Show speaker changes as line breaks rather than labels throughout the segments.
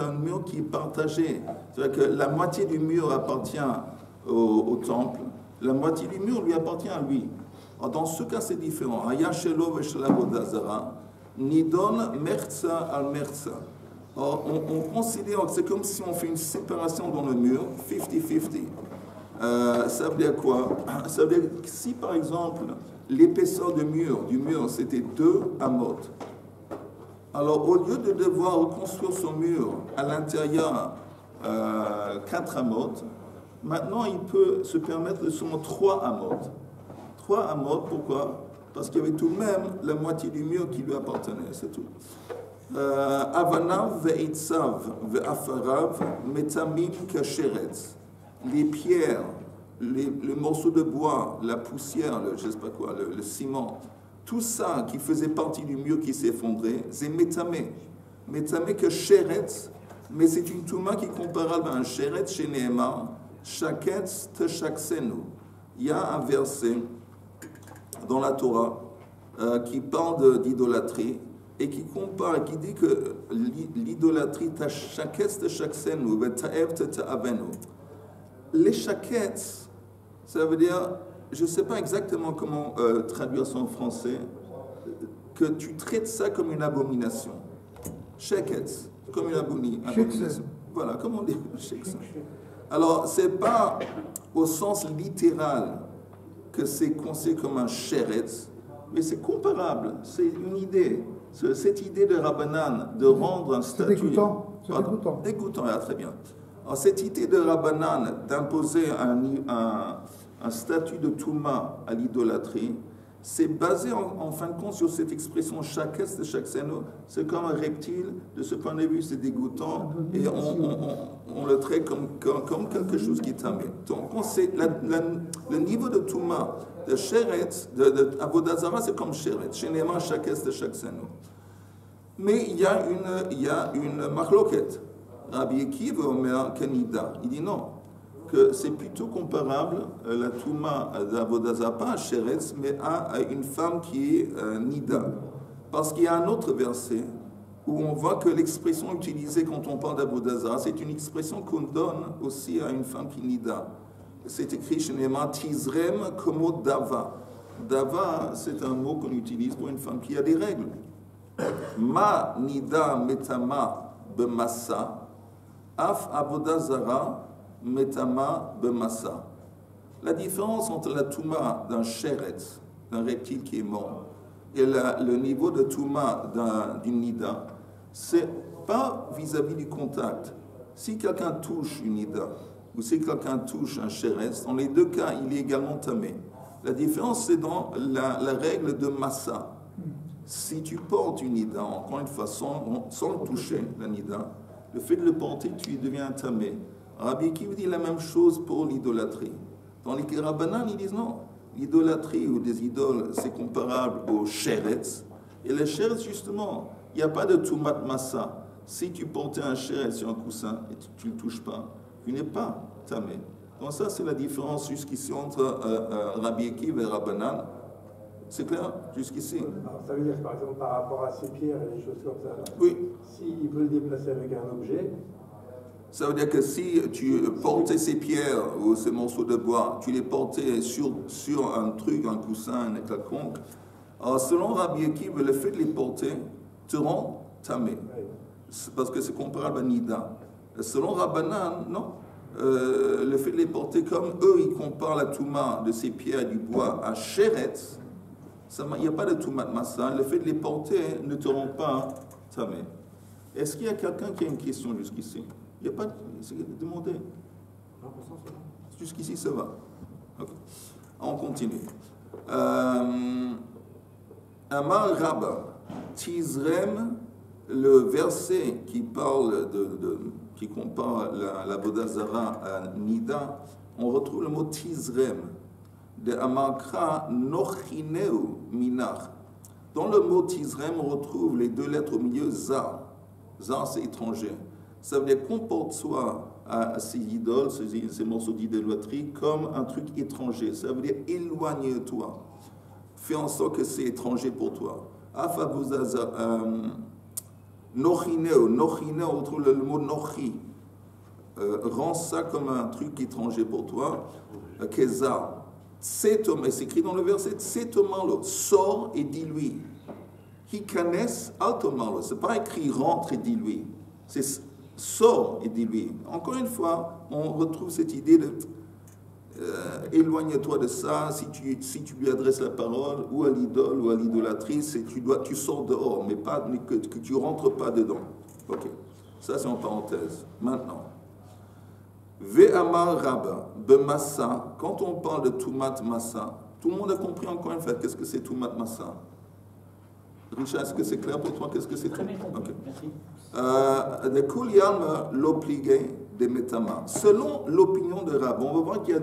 un mur qui est partagé. C'est-à-dire que la moitié du mur appartient au temple, la moitié du mur lui appartient à lui. Alors, dans ce cas, c'est différent. Hayashelo veshelabodazara, nidon merza al merza. On considère que c'est comme si on fait une séparation dans le mur, 50-50. Ça veut dire quoi? Ça veut dire que si, par exemple, l'épaisseur du mur, c'était 2 amot, alors au lieu de devoir reconstruire son mur à l'intérieur 4 amot, maintenant il peut se permettre de seulement 3 amot. 3 amot, pourquoi? Parce qu'il y avait tout de même la moitié du mur qui lui appartenait, c'est tout. Avanav ve'itzav ve'afarav metamim kasheretz. Les pierres, les morceaux de bois, la poussière, je ne sais pas quoi, le ciment, tout ça qui faisait partie du mur qui s'est effondré, c'est métamé. Métamé que sheretz, mais c'est une touma qui est comparable à un sheretz chez Nehemar, shaketz teshaksenu. Il y a un verset dans la Torah qui parle d'idolâtrie et qui compare, qui dit que l'idolâtrie tashaketz teshaksenu veta'ev teta'avenu. Les shaketz, ça veut dire, je ne sais pas exactement comment traduire ça en français, que tu traites ça comme une abomination. Shaketz, comme une abomination. Voilà, comment on dit shaketz. Alors, ce n'est pas au sens littéral que c'est considéré comme un sheretz, mais c'est comparable, c'est une idée. Cette idée de Rabbanan, de rendre un statut...
C'est dégoûtant. C'est dégoûtant.
Dégoûtant, très bien. Alors, cette idée de Rabbanan d'imposer un statut de Touma à l'idolâtrie, c'est basé en fin de compte sur cette expression shaketz de shaksenu. C'est comme un reptile, de ce point de vue c'est dégoûtant et on le traite comme quelque chose qui est tamé. Donc le niveau de Touma, de sheretz, de Avodazara, c'est comme sheretz, chez Nehemar shaketz de shaksenu. Mais il y a une machloket. Rabbi Akiva Omer Kanida, il dit non, que c'est plutôt comparable la Touma d'Avodazara, pas à Sheretz, mais à une femme qui est Nida. Parce qu'il y a un autre verset où on voit que l'expression utilisée quand on parle d'Avodazara, c'est une expression qu'on donne aussi à une femme qui est Nida. C'est écrit chez Nehemar Tizrem komo Dava. Dava, c'est un mot qu'on utilise pour une femme qui a des règles. Ma Nida Metama Bemassa. Af Avodazara Metama Bemassa. La différence entre la Touma d'un sheretz, d'un reptile qui est mort, et le niveau de Touma d'une Nida, c'est pas vis-à-vis du contact. Si quelqu'un touche une Nida, ou si quelqu'un touche un sheretz, dans les deux cas, il est également tamé. La différence, c'est dans la règle de Massa. Si tu portes une Nida, encore une fois, sans toucher la Nida, le fait de le porter, tu deviens tamé. Rabbi Akiva dit la même chose pour l'idolâtrie. Dans les Rabbanan, ils disent non. L'idolâtrie ou des idoles, c'est comparable au sheretz. Et le sheretz, justement, il n'y a pas de tumat massa. Si tu portais un sheretz sur un coussin et tu ne le touches pas, tu n'es pas tamé. Donc ça, c'est la différence jusqu'ici entre Rabbi Akiva et Rabbanan. C'est clair jusqu'ici?
Ça veut dire que par exemple par rapport à ces pierres et des choses comme ça,
oui.
S'il peut le déplacer avec un objet,
ça veut dire que si tu portais ces pierres ou ces morceaux de bois, tu les portais sur un truc, un coussin, un quelconque, alors selon Rabbi Akiva, le fait de les porter te rend tamé. Parce que c'est comparable à Nida. Selon Rabbanan, non. Le fait de les porter comme eux, ils comparent la Touma de ces pierres et du bois à sheretz. Il n'y a pas de Toumat Massa. Le fait de les porter ne te rend pas tamé. Est-ce qu'il y a quelqu'un qui a une question jusqu'ici? Il n'y a pas de... Demandez. Jusqu'ici, ça va. Okay. On continue. Amar Rabba, Tizrem, le verset qui parle qui compare la Vodazara à Nida, on retrouve le mot Tizrem. De Amakra Nochineu Minach. Dans le mot Tizrem, on retrouve les deux lettres au milieu Zar. Zar, c'est étranger. Ça veut dire comporte-toi à ces idoles, ces morceaux d'idolâtrie, comme un truc étranger. Ça veut dire éloigne-toi. Fais en sorte que c'est étranger pour toi. Nochineo, on trouve le mot nochi. Rends ça comme un truc étranger pour toi. Keza, tsetom, et c'est écrit dans le verset, tsetomalo, sors et dis-lui. Hikanes altomalo, c'est pas écrit rentre et dis-lui. C'est sors et dis-lui. Encore une fois, on retrouve cette idée de éloigne-toi de ça. Si tu lui adresses la parole, ou à l'idole, ou à l'idolatrice, tu sors dehors, mais que tu rentres pas dedans. Ok, ça c'est en parenthèse. Maintenant, Ve'amar Rabba, Bemassa, quand on parle de Tumat Massa, tout le monde a compris encore une fois qu'est-ce que c'est Tumat Massa. Richard, est-ce que c'est clair pour toi? Qu'est-ce que c'est?
Très bien compris, merci.
De Kuliam l'obligé de Metama. Selon l'opinion de Rab, on va voir qu'il y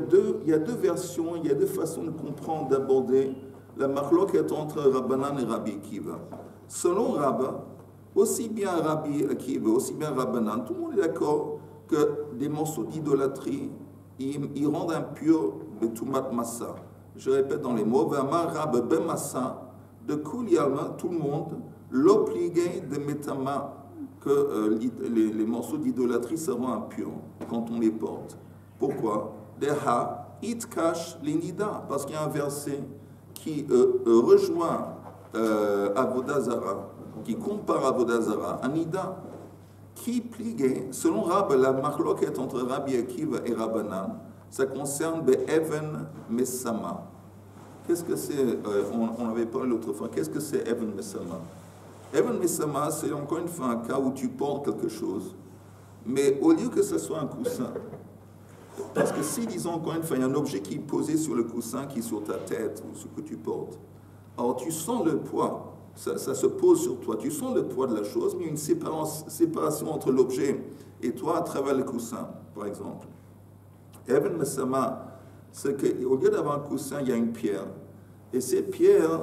a deux versions, il y a deux façons de comprendre, d'aborder la marloquette entre Rabbanan et Rabbi Akiva. Selon Rab, aussi bien Rabbi Akiva, aussi bien Rabbanan, tout le monde est d'accord que des morceaux d'idolâtrie, ils rendent impur le Tumat Massa. Je répète dans les mots, Vamar Rab Ben Massa, de Kuliam, tout le monde, l'obligé de Metama, que les morceaux d'idolâtrie seront impurs quand on les porte. Pourquoi? Deha itkash l'inida, parce qu'il y a un verset qui rejoint Avodazara, qui compare Avodazara, Anida, qui pligue, selon Rab, la marloquette entre Rabbi Akiva et Rabbanan, ça concerne Be'even Mesama. Qu'est-ce que c'est? On avait parlé l'autre fois. Qu'est-ce que c'est Even Mesama? Even Mesama, c'est encore une fois un cas où tu portes quelque chose, mais au lieu que ce soit un coussin, parce que si, disons encore une fois, il y a un objet qui est posé sur le coussin, qui est sur ta tête, ou ce que tu portes, alors tu sens le poids, ça se pose sur toi, tu sens le poids de la chose, mais une séparation entre l'objet et toi à travers le coussin, par exemple. Even Mesama, c'est qu'au lieu d'avoir un coussin, il y a une pierre. Et cette pierre,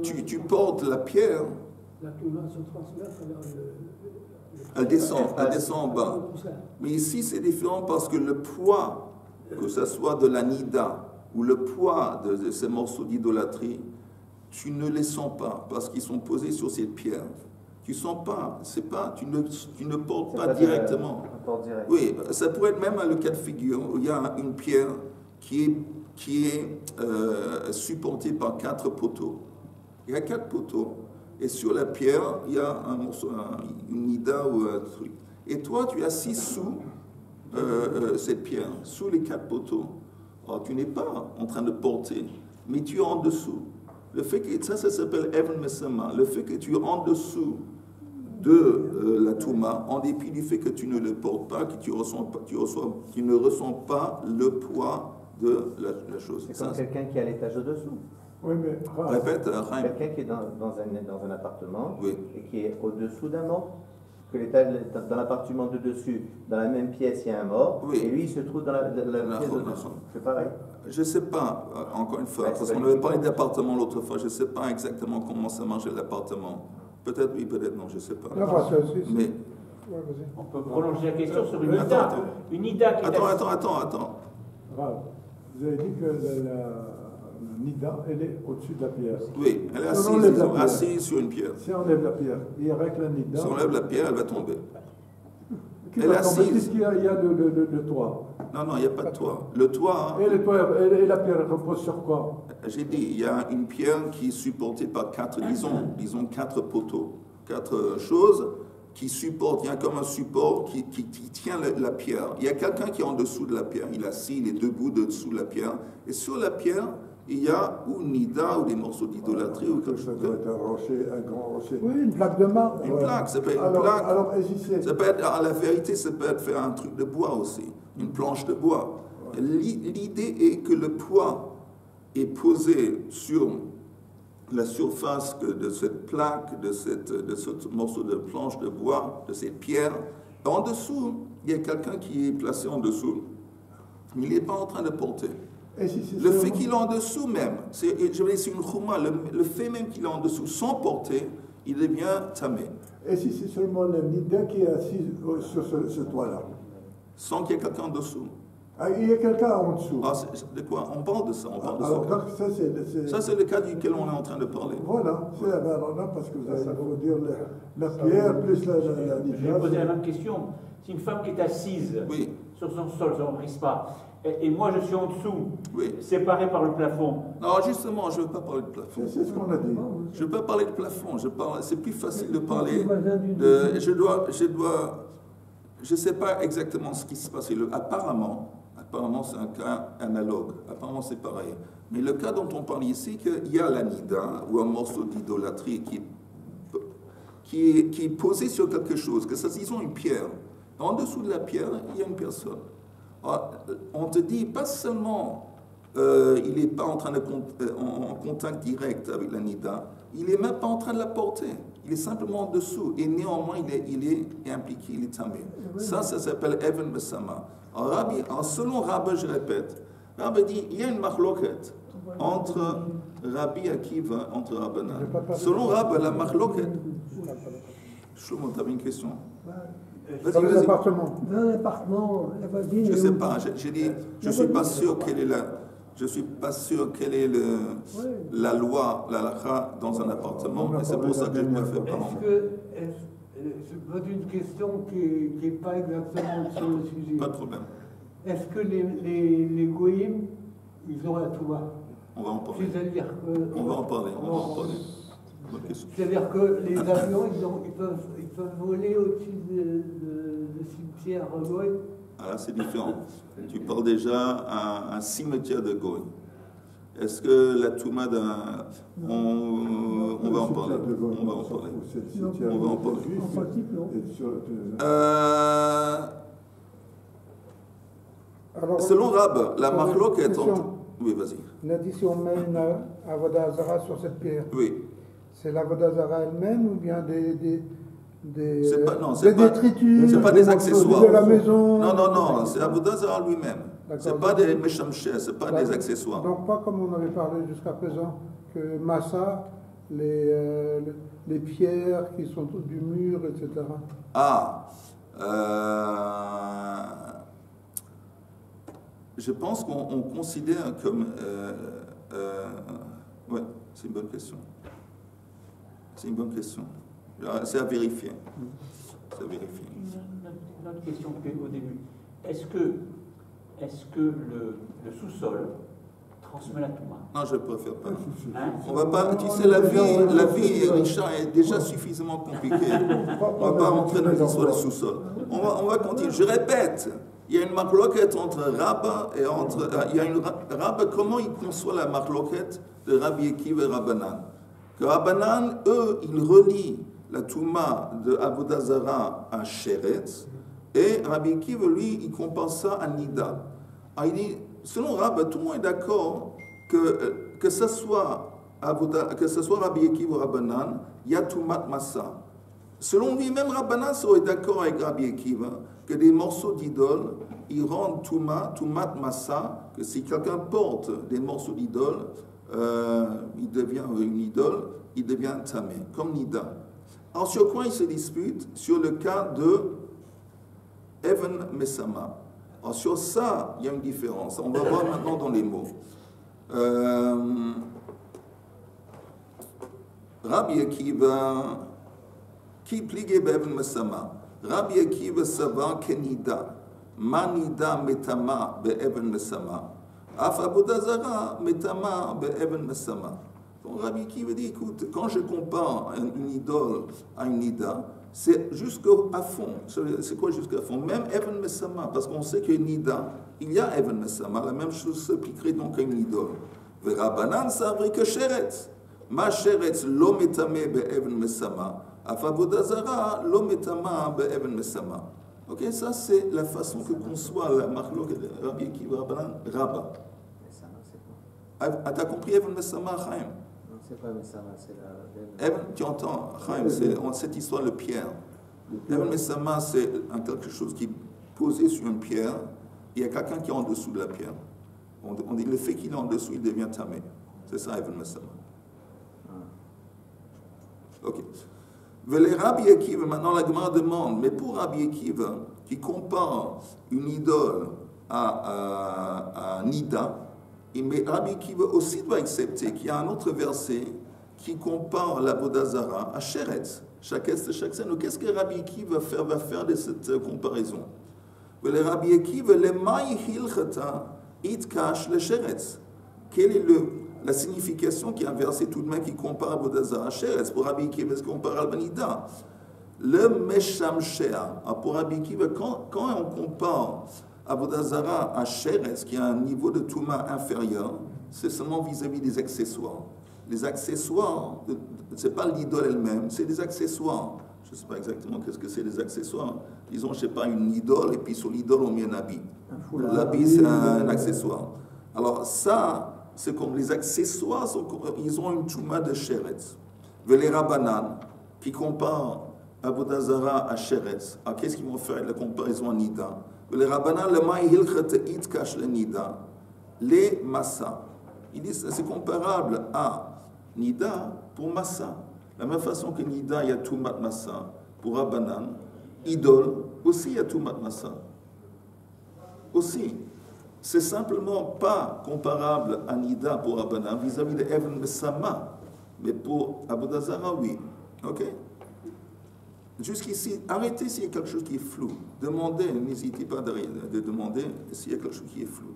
tu portes la pierre.
La touma se transmet à travers
elle descend en bas. Mais ici, c'est différent parce que le poids, que ce soit de la nida ou le poids de ces morceaux d'idolâtrie, tu ne les sens pas parce qu'ils sont posés sur cette pierre. Tu sens pas, tu ne portes pas directement. Oui, ça pourrait être même le cas de figure où il y a une pierre qui est supportée par 4 poteaux. Il y a 4 poteaux et sur la pierre il y a un morceau, une nida ou un truc. Et toi tu es assis sous cette pierre, sous les 4 poteaux. Alors tu n'es pas en train de porter, mais tu es en dessous. Le fait que ça s'appelle Even Mesama. Le fait que tu es en dessous de la Touma, en dépit du fait que tu ne le portes pas, que tu ne ressens pas le poids de la chose.
C'est comme quelqu'un qui est à l'étage au-dessous.
Oui, mais...
Répète,
quelqu'un qui est dans un appartement,
oui,
et qui est au-dessous d'un mort. Que dans l'appartement de dessus, dans la même pièce, il y a un mort, oui, et lui, il se trouve dans la pièce de dessous. C'est pareil.
Je ne sais pas, encore une fois, parce qu'on avait parlé d'appartement l'autre fois, je ne sais pas exactement comment ça marche l'appartement. Peut-être oui, peut-être non, je ne sais pas.
Non,
mais
on peut prolonger la question sur une nida. Une nida qui
Attends.
Vous avez dit que la nida, elle est au-dessus de la pierre.
Oui, elle est assise sur une pierre.
Si on enlève la pierre, il y a avec la nida...
Si on enlève la pierre, elle va tomber.
Elle est assise. Qu'est-ce qu'il y a de toit? Non, il n'y a pas de toit. Le toit... Et la pierre repose sur quoi?
J'ai dit, il y a une pierre qui est supportée par 4, disons 4 poteaux. 4 choses qui supportent, il y a comme un support qui tient la pierre. Il y a quelqu'un qui est en dessous de la pierre. Il est assis, il est debout dessous de la pierre. Et sur la pierre, il y a ou nida ou des morceaux d'idolâtrie ou quelque chose.
Ça doit être un rocher, un grand rocher. Oui, une plaque de marbre.
Une plaque, ça peut être une plaque.
Alors,
ça peut être, à la vérité, ça peut être faire un truc de bois aussi, une planche de bois. Ouais. L'idée est que le poids est posé sur la surface de cette plaque, de ce morceau de planche de bois, de cette pierre. En dessous, il y a quelqu'un qui est placé en dessous, mais il n'est pas en train de porter. Le fait qu'il est en dessous même, c'est une chouma, le fait même qu'il est en dessous sans porter, il devient tamé.
Et si c'est seulement le nida qui est assis sur ce toit-là?
Sans qu'il y ait quelqu'un en dessous.
Ah, il y a quelqu'un en dessous.
Ah, de quoi? On parle de ça. On parle de
alors,
ça. Ça, c'est le cas duquel on est en train de parler.
Voilà, c'est là parce que vous allez vous dire la pierre plus la
Je vais poser la même question. Si une femme qui est assise sur son sol, sur un prisma, et moi je suis en dessous, séparé par le plafond.
Non, justement, je ne veux pas parler de plafond.
C'est ce qu'on a dit.
Je ne veux pas parler de plafond. C'est plus facile de parler de. Je ne sais pas exactement ce qui se passe. Apparemment, c'est un cas analogue. Apparemment, c'est pareil. Mais le cas dont on parle ici, qu'il y a l'anida, ou un morceau d'idolâtrie qui est posé sur quelque chose, que ça, ils ont une pierre. En dessous de la pierre, il y a une personne. Alors, on te dit, pas seulement il n'est pas en train en contact direct avec l'anida, il n'est même pas en train de la porter. Il est simplement en dessous. Et néanmoins, il est impliqué, il est tamé. Ça s'appelle Even Besama. Selon Rabbi, je répète, Rabbi dit, il y a une marloquette entre Rabbi Akiva, entre Rabbanan. Selon Rabbi, la marloquette. Shlomo, tu avais une question?
Dans les appartements.
Dans l'appartement,
je ne sais pas. J'ai dit, je ne suis pas sûr quelle est je suis pas sûr quelle est la loi, la halakha dans un appartement, et c'est pour ça que je ne me fais pas.
Je pose une question qui n'est pas exactement sur le sujet.
Pas de problème.
Est-ce que les goïms, ils ont un touma?
On va en parler.
C'est-à-dire que...
On va en parler.
C'est-à-dire que les avions, ils peuvent voler au-dessus de cimetières goïms?
Ah là, c'est différent. Tu parles déjà un cimetière de Goy. Est-ce que la Touma d'un... On va en parler. On va en parler. On va en parler. Selon Rab, la marloquette... Oui, vas-y.
On a dit si on met une Avodah Zara sur cette pierre.
Oui.
C'est l'Avodah Zara elle-même ou bien des
détritus, c'est pas des accessoires
de la maison?
Non, c'est Avodah Zara lui-même. C'est pas des meshamsheh, c'est pas des accessoires.
Donc pas comme on avait parlé jusqu'à présent, que Massa, les pierres qui sont du mur, etc.
Je pense qu'on considère comme... ouais, c'est une bonne question. C'est une bonne question. C'est à vérifier. C'est à vérifier.
Une autre question au début. Est-ce que le sous-sol transmet la Touma?
Non, je ne préfère pas. On va pas. Tu sais, la vie, Richard, est déjà suffisamment compliquée. On ne va pas rentrer dans les histoires de sous-sol. On va continuer. Je répète, il y a une marloquette entre Rabba et entre. Il y a une Rabba. Comment il conçoit la marloquette de Rabbi Akiva et Rabbanan? Que Rabbanan, eux, ils relient la Touma de Avodah Zara à Sheretz, et Rabbi Akiva, lui, il compare ça à Nida. Alors, il dit, selon Rabba, tout le monde est d'accord que ce soit Rabbi Akiva ou Rabbanan, il y a Toumat Massa. Selon lui, même Rabbanan serait d'accord avec Rabbi Akiva que des morceaux d'idole, ils rendent Toumat Massa, que si quelqu'un porte des morceaux d'idole, il devient une idole, il devient tamé, comme Nida. Alors sur quoi ils se disputent? Sur le cas de Even Mesama. Alors sur ça, il y a une différence. On va voir maintenant dans les mots. Rabbi Akiva, qui pligue Even Mesama. Rabbi Akiva sava kenida, manida metama be Even Mesama. Af Avodah Zara metama be Even Mesama. Donc Rabbi Akiva dit, écoute, quand je compare une idole à une nida, c'est jusqu'à fond. C'est quoi jusqu'à fond? Même Even Mesama, parce qu'on sait que nida, il y a Even Mesama, la même chose s'appliquerait donc à une idole. Rabbanan savri que Sheretz. Ma Sheretz lo metame be Even Mesama. Af Avodah Zara lo metama be Even Mesama. Ok, ça c'est la façon que conçoit la marloque de Rabbi Akiva Rabbanan, Rabba. T'as compris Even Mesama, Chaim?
C'est pas Mesama, c'est la...
Even, tu entends, Chaim, c'est cette histoire de pierre. Even Mesama, c'est quelque chose qui est posé sur une pierre, il y a quelqu'un qui est en dessous de la pierre. On dit le fait qu'il est en dessous, il devient tamé. C'est ça, Even Mesama. Ok. Les Rabbi Akiva, maintenant la Gemara demande, mais pour Rabbi Akiva, qui compare une idole à Nida. Mais Rabbi Akiva aussi doit accepter qu'il y a un autre verset qui compare la Vodazara à Sheretz. Chaque est, chaque scène. Qu'est-ce que Rabbi Akiva va faire de cette comparaison? Le Rabbi Akiva, le Maï Hilchata, Itkash le Sheretz. Quelle est la signification qu'il y a un verset tout de même qui compare Vodazara à Sheretz? Pour Rabbi Akiva, est-ce qu'on compare à Nida? Le Mesham Shea. Pour Rabbi Akiva, quand on compare Avodazara à Sheretz, qui a un niveau de Touma inférieur, c'est seulement vis-à-vis des accessoires. Les accessoires, ce n'est pas l'idole elle-même, c'est des accessoires. Je ne sais pas exactement qu'est-ce que c'est des accessoires. Disons, je ne sais pas, une idole, et puis sur l'idole, on met un habit. L'habit, c'est un accessoire. Alors ça, c'est comme les accessoires, ils ont une Touma de Sheretz. Les Rabbanan, qui comparent Avodazara à Sheretz, qu'est-ce qu'ils vont faire la comparaison à Nida? Les Rabbanan, le Maï Hilchat Itkash le Nida, les Massa. Ils disent c'est comparable à Nida pour Massa. De la même façon que Nida, il y a Toumat Massa. Pour Rabbanan, idole, aussi il y a Toumat Massa. Aussi. C'est simplement pas comparable à Nida pour Rabbanan vis-à-vis de Even Messama. Mais pour Avodazara, oui. Ok? Jusqu'ici, arrêtez s'il y a quelque chose qui est flou. Demandez, n'hésitez pas de demander s'il y a quelque chose qui est flou.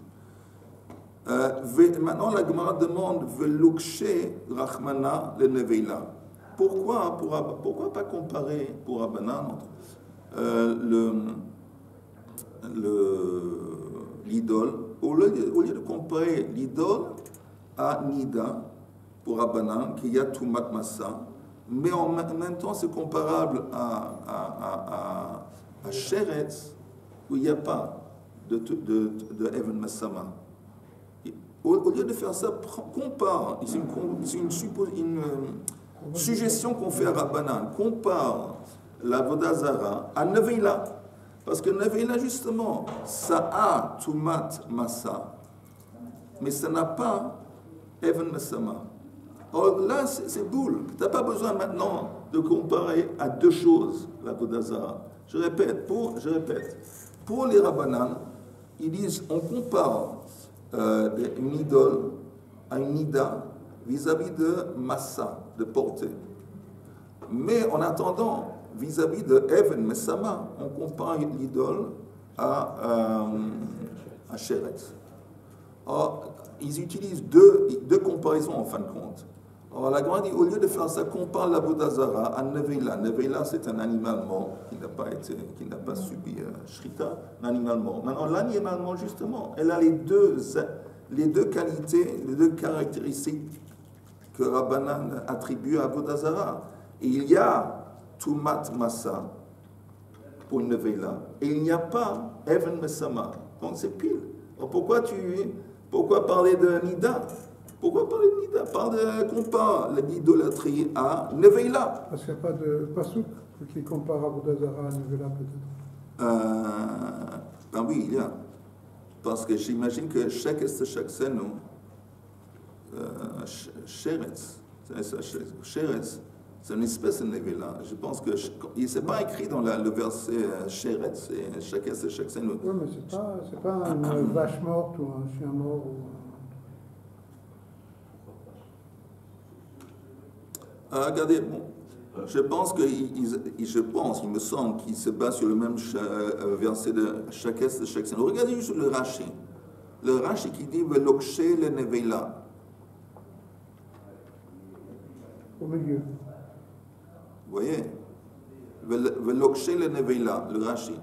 Maintenant, la Gemara demande Velukshe Rachmana le Neveila. Pourquoi pas comparer pour Rabbanan l'idole, au lieu de comparer l'idole à Nida pour Rabbanan, qui y a Toumat Massa, mais en même temps c'est comparable à Sheretz, où il n'y a pas de Even Massama. Au lieu de faire ça, compare, c'est une suggestion qu'on fait à Rabbanan, compare la Vodazara à Neveila. Parce que Neveila, justement, ça a Toumat Massa, mais ça n'a pas Even Massama. Or là, c'est boule. Tu n'as pas besoin maintenant de comparer à deux choses, la Vodazara. Je répète, pour les Rabbanan, ils disent, on compare une idole à une Nida vis-à-vis de Massa, de portée. Mais en attendant, vis-à-vis de Even Messama, on compare l'idole à Sheretz. Or, ils utilisent deux comparaisons en fin de compte. Alors la Gemara dit, au lieu de faire ça, compare la Vodazara à Neveila. Neveila, c'est un animal mort qui n'a pas subi Shrita, un animal mort. Maintenant, l'animal mort, justement, elle a les deux qualités, les deux caractéristiques que Rabbanan attribue à Vodazara. Et il y a Toumat Massa pour une Neveila, et il n'y a pas Even Messama. Donc c'est pile. Alors pourquoi parler de Nida? Pourquoi parler de Nida? Compare l'idolâtrie à Neveila.
Parce qu'il n'y a pas de Passouk qui compare à Vodazara à Neveila, peut-être.
Ben oui, il y a. Parce que j'imagine que chaque scène, Sheretz, c'est une espèce de Neveila. Je pense que il ne s'est pas écrit dans le verset Sheretz, chaque scène.
Oui, mais c'est pas une vache morte ou un chien mort.
Regardez, bon, il me semble qu'il se base sur le même verset de chaque scène. Regardez juste le Rashi. Le Rashi qui dit Velokshe le Neveila.
Au milieu.
Vous voyez? Velokshe le Neveila, le Rashi.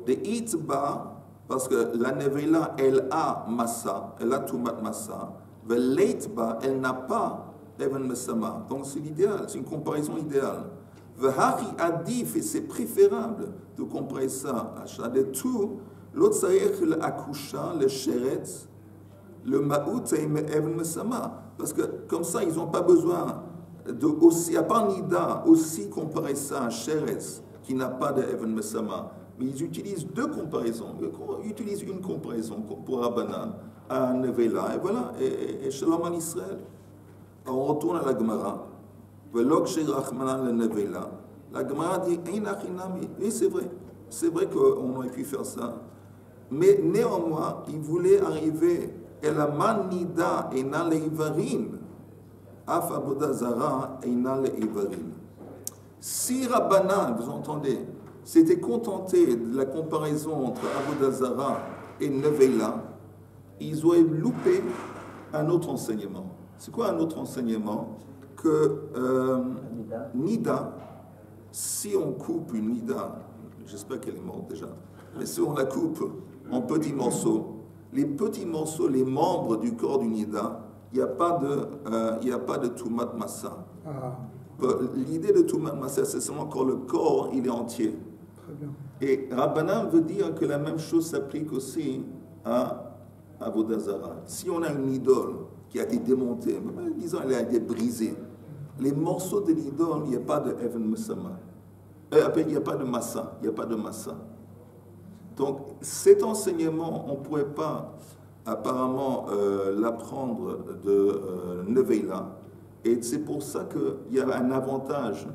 De Itba, parce que la Neveila, elle a Massa, elle a Toumat Massa. Veleitba, elle n'a pas Even Messama. Donc c'est l'idéal, c'est une comparaison idéale. Vehari Adif, et c'est préférable de comparer ça à de tout. L'autre, c'est le Akusha, le Sheretz, le Ma'ut et Even Messama. Parce que comme ça, ils n'ont pas besoin aussi, à part Nida, aussi comparer ça à Sheretz, qui n'a pas de Even Messama. Mais ils utilisent deux comparaisons. Ils utilisent une comparaison pour Rabbanan à Neveila, et voilà, et Shalom en Israël. On retourne à la Gemara. La Gemara dit, oui, c'est vrai qu'on aurait pu faire ça. Mais néanmoins, il voulait arriver à la manida et na leivarin, af abodazara et na leivarin. Si Rabbanan, vous entendez, s'était contenté de la comparaison entre abodazara et nevela, ils auraient loupé un autre enseignement. C'est quoi un autre enseignement? Que nida, si on coupe une nida, j'espère qu'elle est morte déjà, mais si on la coupe en petits morceaux, les petits morceaux, les membres du corps du nida, il n'y a pas de tumat massa. L'idée de tumat massa, c'est seulement quand le corps il est entier.
Très bien.
Et Rabbanan veut dire que la même chose s'applique aussi à Avodazara. Si on a une idole qui a été démontée, disons elle a été brisée, les morceaux de l'idole, il n'y a pas de Even Musama. Il n'y a pas de massa. Il n'y a pas de massa. Donc cet enseignement, on ne pourrait pas apparemment l'apprendre de Neveila. Et c'est pour ça qu'il y a un avantage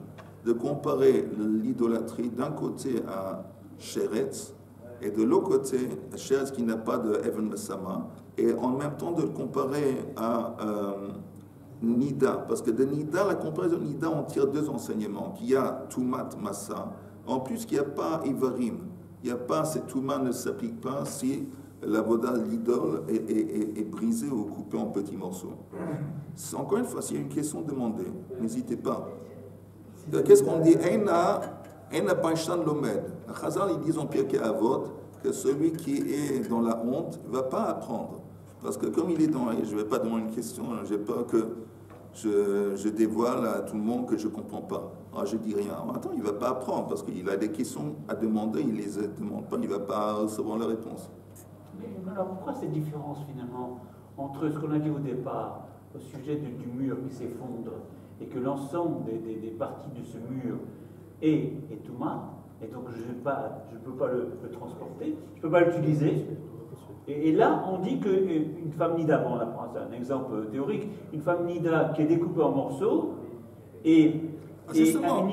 de comparer l'idolâtrie d'un côté à Sheretz et de l'autre côté à Sheretz qui n'a pas de Even Mesama, et en même temps de le comparer à Nida, parce que de Nida, la comparaison de Nida, on tire deux enseignements, qu'il y a Tumat Massa, en plus qu'il n'y a pas Ivarim, il n'y a pas, cette Tumat ne s'applique pas si la voda de l'idole est brisée ou coupée en petits morceaux. Encore une fois, s'il y a une question, demandez, n'hésitez pas. Qu'est-ce qu'on dit? Eina Paishan Lomed. Chazal, ils disent en Pirkei Avot que celui qui est dans la honte ne va pas apprendre. Parce que comme il est dans... Je ne vais pas demander une question, j'ai peur que je dévoile à tout le monde que je ne comprends pas. Alors je ne dis rien. Attends, il ne va pas apprendre parce qu'il a des questions à demander, il ne les demande pas, il ne va pas recevoir la réponse.
Mais alors pourquoi cette différence finalement entre ce qu'on a dit au départ, au sujet du mur qui s'effondre, et que l'ensemble des parties de ce mur est Touma, et donc je ne peux pas le transporter, je ne peux pas l'utiliser. Et là, on dit qu'une femme nida, bon, on apprend ça, un exemple théorique, une femme nida qui est découpée en morceaux, et une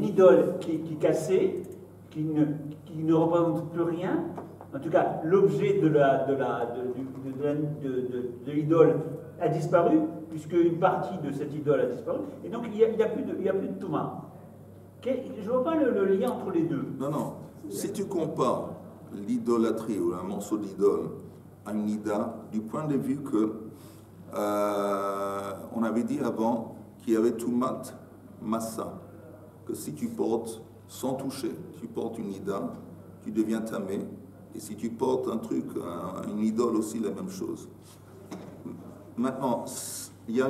idole qui est cassée, qui ne représente plus rien. En tout cas, l'objet de l'idole a disparu, puisque une partie de cette idole a disparu, et donc il n'y a plus de Touma. Je ne vois pas le lien entre les deux.
Non. Si tu compares l'idolâtrie ou un morceau d'idole à une nida, du point de vue que on avait dit avant qu'il y avait Tumat Massa, que si tu portes sans toucher, tu portes une nida, tu deviens tamé. Et si tu portes un truc, une idole aussi, la même chose. Maintenant, il y a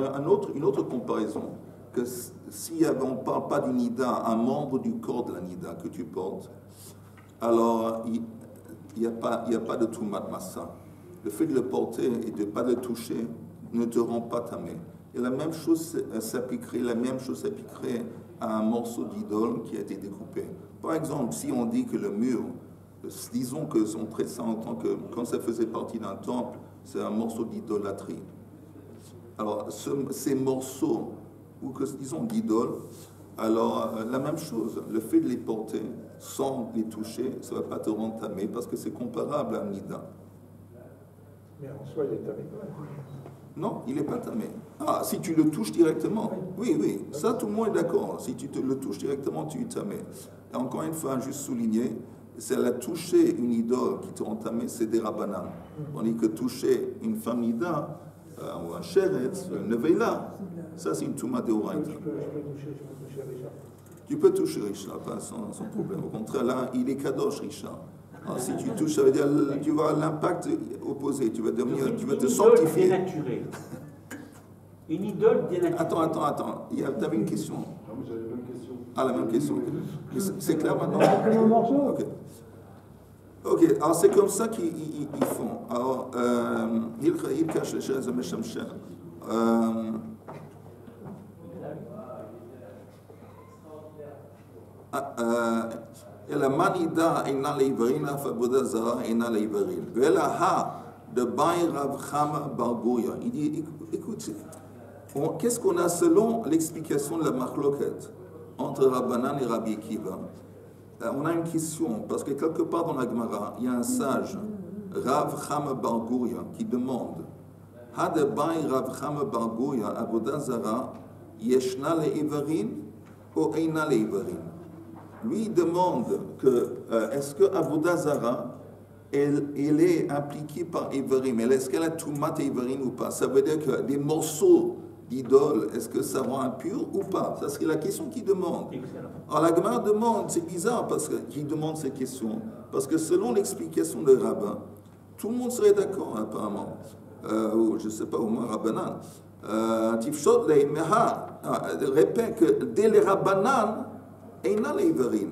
une autre comparaison, que si on ne parle pas du nida, un membre du corps de la nida que tu portes, alors il n'y a pas de tumat massa. Le fait de le porter et de ne pas le toucher ne te rend pas tamé. Et la même chose s'appliquerait à un morceau d'idole qui a été découpé. Par exemple, si on dit que le mur, disons que son trait en tant que, quand ça faisait partie d'un temple, c'est un morceau d'idolâtrie. Alors, ces morceaux, ou que disons d'idole, alors la même chose, le fait de les porter sans les toucher, ça ne va pas te rendre tamé parce que c'est comparable à un nida.
Mais en soi, il est tamé.
Non, il n'est pas tamé. Ah, si tu le touches directement, oui, ça tout le monde est d'accord. Si tu le touches directement, tu es tamé. Et encore une fois, juste souligner, c'est la toucher une idole qui te rend tamé, c'est des rabbanan. Tandis que toucher une femme nida, ou un sheretz, une neveila, ça c'est une touma de oraita. Tu peux toucher Risha, pas sans problème. Au contraire, là, il est kadosh Risha. Alors, si tu touches, ça veut dire tu vas l'impact opposé, tu vas te sanctifier.
Dénaturée. Une idole dénaturée.
Attends, tu avais une question.
J'avais la même question.
Ah, la même question. C'est clair maintenant? Ok, alors c'est comme ça qu'ils font. Alors, ils cachent les chaises de Meshamshem. La manida ina leivarina faboda zara ina leivarin. Vela ha de Baï Rav Chama Bargouya. Il dit, écoute, qu'est-ce qu'on a selon l'explication de la marloquette entre Rabbanan et Rabbi Akiva? on a une question, parce que quelque part dans la Gemara, il y a un sage, Rav Chama bar Guria, qui demande Hadebai Rav Chama bar Guria, Avodah Zara, Yeshna le'Ivarin ou Eina le'Ivarin. Lui, il demande que, est-ce que Avodah Zara, elle est impliquée par Ivarim, est-ce qu'elle a Tumat Ivarim ou pas? Ça veut dire que des morceaux d'idole, est-ce que ça rend impur ou pas? Ça serait la question qu'il demande. Alors la Gemara demande, c'est bizarre parce qu'il demande ces questions, parce que selon l'explication de rabbin, tout le monde serait d'accord apparemment, ou je ne sais pas, au moins Rabbanan. Tifshot le meha répète que dès les Rabbanan, Eina leivarin.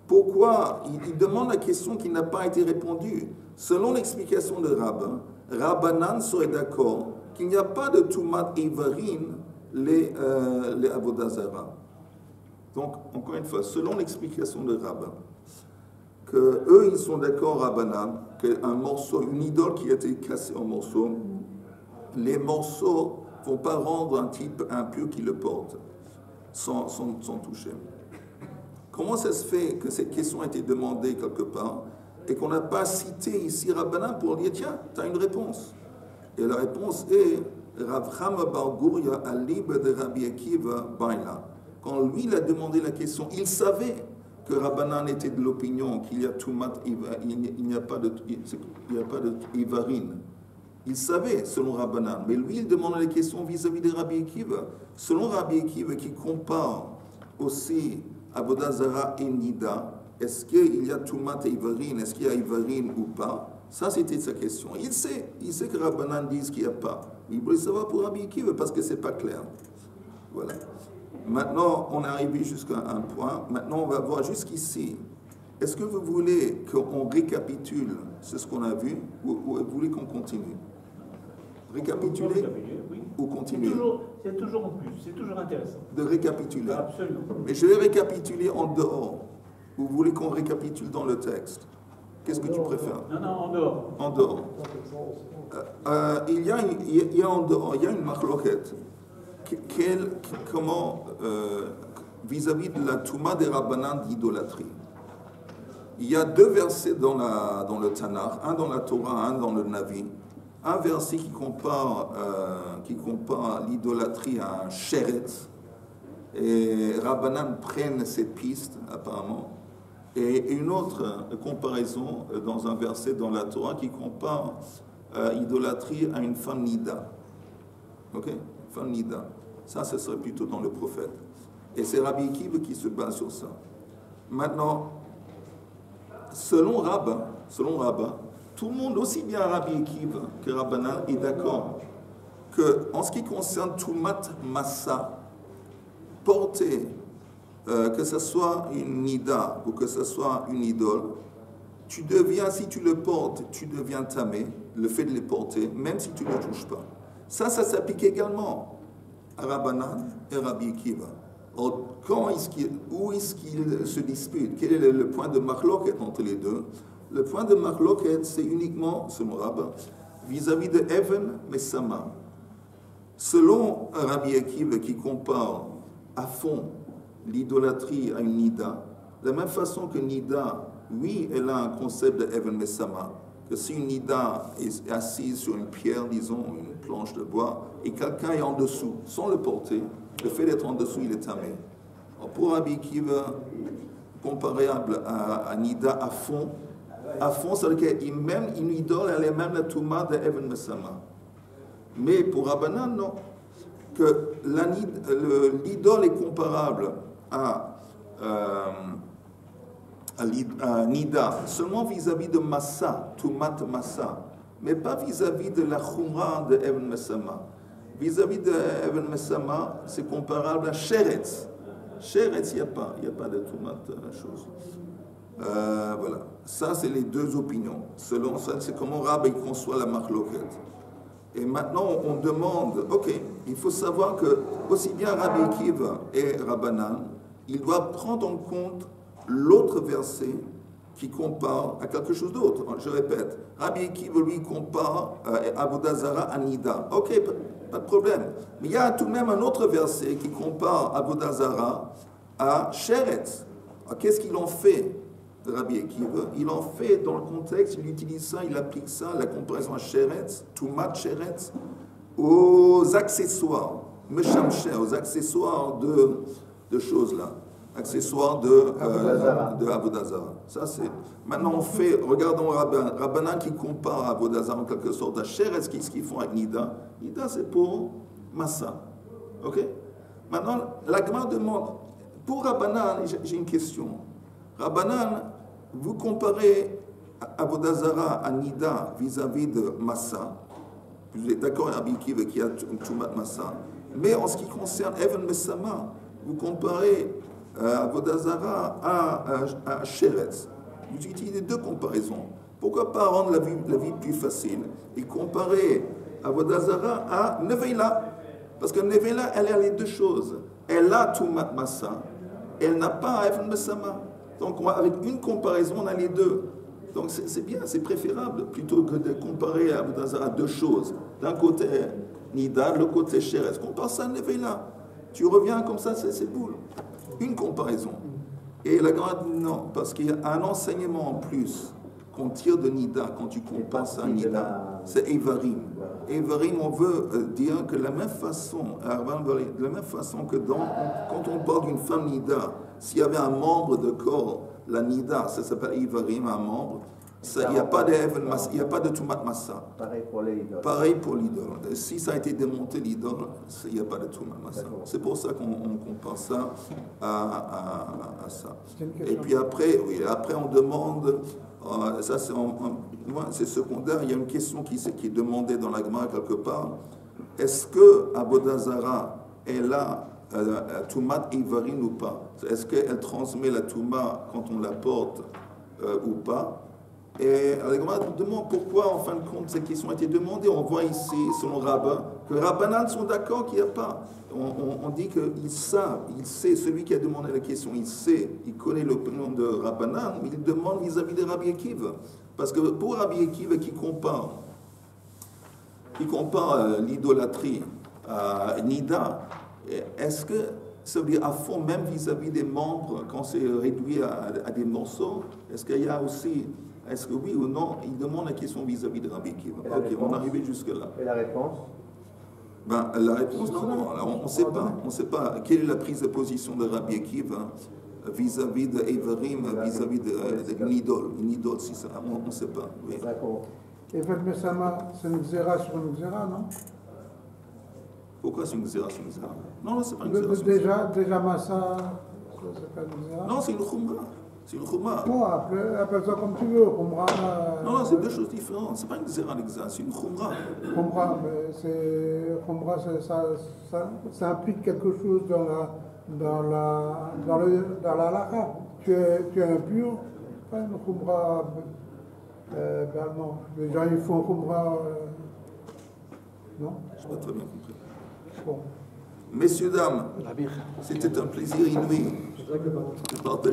Pourquoi il demande la question qui n'a pas été répondue? Selon l'explication de rabbin, Rabbanan serait d'accord qu'il n'y a pas de Tumat Ivarin les Avodah Zara. Donc, encore une fois, selon l'explication de rabbin, que eux ils sont d'accord, Rabbanan, qu'un morceau, une idole qui a été cassée en morceaux, les morceaux ne vont pas rendre un type impur qui le porte sans toucher. Comment ça se fait que cette question a été demandée quelque part et qu'on n'a pas cité ici Rabbanan pour dire tiens, tu as une réponse? Et la réponse est Rav Chama bar Guria alib de Rabbi Akiva baina. Quand lui il a demandé la question, il savait que Rabbanan était de l'opinion qu'il y a Tumat, il n'y a pas de Ivarin. Il savait selon Rabbanan, mais lui il demandait la question vis-à-vis de Rabbi Akiva. Selon Rabbi Akiva qui compare aussi Avodah Zara et Nida, est-ce qu'il y a Tumat et Ivarin, est-ce qu'il y a Ivarin ou pas? Ça, c'était sa question. Il sait que Rabbanan disent qu'il n'y a pas. Il voulait savoir pour Rabbi Akiva parce que ce n'est pas clair. Voilà. Maintenant, on est arrivé jusqu'à un point. Maintenant, on va voir jusqu'ici. Est-ce que vous voulez qu'on récapitule ce qu'on a vu ou vous voulez qu'on continue? Récapituler
oui.
Ou continuer?
C'est toujours en plus, c'est toujours intéressant.
De récapituler.
Absolument.
Mais je vais récapituler en dehors. Vous voulez qu'on récapitule dans le texte? Qu'est-ce que tu préfères?
Non, en dehors.
En dehors. Il y a en dehors, il y a une marloquette. Comment, vis-à-vis de la Touma des Rabbanan d'idolâtrie. Il y a deux versets dans le Tanakh, un dans la Torah, un dans le Navi. Un verset qui compare l'idolâtrie à un chéretz. Et Rabbanan prennent cette piste, apparemment. Et une autre comparaison dans un verset dans la Torah qui compare l'idolâtrie à une femme nida. Ok? Femme nida. Ça, ce serait plutôt dans le prophète. Et c'est Rabbi Akiva qui se base sur ça. Maintenant, selon Rabbin, tout le monde, aussi bien Rabbi Akiva que Rabbanan, est d'accord qu'en ce qui concerne Tumat Massa, porter, que ce soit une nida ou que ce soit une idole, tu deviens, si tu le portes, tu deviens tamé, le fait de les porter, même si tu ne le touches pas. Ça s'applique également à Rabbanan et Rabbi Akiva. Où est-ce qu'ils se disputent? Quel est le point de marloquette entre les deux? Le point de marloquette, c'est uniquement, selon Rabbin, vis-à-vis de Even Messama. Selon Rabbi Akiva qui compare à fond l'idolâtrie à une nida, de la même façon que nida, oui, elle a un concept de Even Messama, que si une nida est assise sur une pierre, disons, une planche de bois, et quelqu'un est en dessous, sans le porter, le fait d'être en dessous, il est tamé. Pour Rabbi Akiva, comparable à nida à fond, ça veut dire que même une idole, elle est même la touma de Even Messama. Mais pour Rabbanan, non. Que l'idole est comparable à Nida, seulement vis-à-vis de Massa, Tumat Massa, mais pas vis-à-vis de la Khumra de Even Messama. Vis-à-vis de Even Messama, c'est comparable à Sheretz. Sheretz, il n'y a pas de Tumat chose. Voilà. Ça, c'est les deux opinions. Selon ça, c'est comment Rabbi conçoit la marloquette. Et maintenant, on demande, ok, il faut savoir que aussi bien Rabbi Akiva et Rabbanan, ils doivent prendre en compte l'autre verset qui compare à quelque chose d'autre. Je répète, Rabbi Akiva, lui, compare Avodah Zara à Nida. Ok, pas de problème. Mais il y a tout de même un autre verset qui compare Avodah Zara à Sheretz. Qu'est-ce qu'ils ont fait de Rabbi Akiva, il en fait dans le contexte, il utilise ça, il applique ça, la comparaison à Sheretz, Tumat Sheretz, aux accessoires, Meshamshe, aux accessoires de choses là, accessoires de Avodah Zarah. Ça c'est. Maintenant on fait, regardons Rabbanan qui compare Avodah Zarah en quelque sorte à Sheretz, qu'est-ce qu'ils font avec Nida? Nida c'est pour Massa. Ok? Maintenant la Gemara demande, pour Rabbanan, j'ai une question. Rabbanan, vous comparez Avodah Zarah à Nida vis-à-vis de Massa. Vous êtes d'accord avec Rabbi Akiva qui a Tumat Massa. Mais en ce qui concerne Even Mesama, vous comparez Avodah Zarah à Sheretz. Vous utilisez deux comparaisons. Pourquoi pas rendre la vie plus facile et comparer Avodah Zarah à Nevela? Parce que Nevela, elle a les deux choses. Elle a Tumat Massa, elle n'a pas Even Mesama. Donc avec une comparaison, on a les deux. Donc c'est bien, c'est préférable, plutôt que de comparer Avodah Zarah à deux choses. D'un côté Nida, de l'autre côté Sheretz. Compare ça à Nevela. Tu reviens comme ça, c'est boule. Une comparaison. Et la Gemara dit non, parce qu'il y a un enseignement en plus qu'on tire de Nida quand tu compares ça à Nida. C'est Evarim. Evarim, on veut dire que de la même façon que quand on parle d'une femme Nida, s'il y avait un membre de corps, la Nida, ça s'appelle Evarim, un membre, il n'y a pas de Tumat Massa.
Pareil pour l'idole.
Pareil pour l'idole. Si ça a été démonté, l'idole, il n'y a pas de Tumat Massa. C'est pour ça qu'on compare ça à ça. Et puis après, on demande, ça c'est secondaire, il y a une question qui est demandée dans la Gemara quelque part. Est-ce que Avodah Zarah est là Tumat Ivarin ou pas? Est-ce qu'elle transmet la Touma quand on la porte ou pas? Et la Gemara demande pourquoi, en fin de compte, cette question a été demandée. On voit ici, selon Rabbin, que Rabbanan sont d'accord qu'il n'y a pas. On dit qu'ils savent, il sait, celui qui a demandé la question, il sait, il connaît l'opinion de Rabbanan, mais il demande vis-à-vis de Rabbi Akiva. Parce que pour Rabbi Akiva qui compare l'idolâtrie à Nida, est-ce que ça veut dire à fond, même vis-à-vis des membres, quand c'est réduit à des morceaux, est-ce qu'il y a aussi, est-ce que oui ou non, il demande la question vis-à-vis de Rabbi Akiva. Ok, on est arrivé jusque-là.
Et la réponse?
La réponse, non, on ne sait pas. On ne sait pas quelle est la prise de position de Rabbi Akiva vis-à-vis de Evarim, vis-à-vis d'une idole. Une idole, si ça, on ne sait pas. Oui.
D'accord.
Even Mesama, c'est une xéra sur une xéra, non?
Pourquoi c'est une xéra sur une xéra? Non, c'est pas une xéra.
Déjà Massa, c'est pas une xéra?
Non, c'est une khumra. C'est une khumra.
Non, appelle ça comme tu veux. Khumra.
Non, c'est deux choses différentes. C'est pas une xéra, c'est une khumra.
Khumra, mais khumra, ça implique quelque chose dans la halakha. Tu es impur, pas une khumra. Non. Les gens ils font khumra. Non?
Je n'ai pas très bien compris.
Bon.
Messieurs, dames, c'était un plaisir inouï.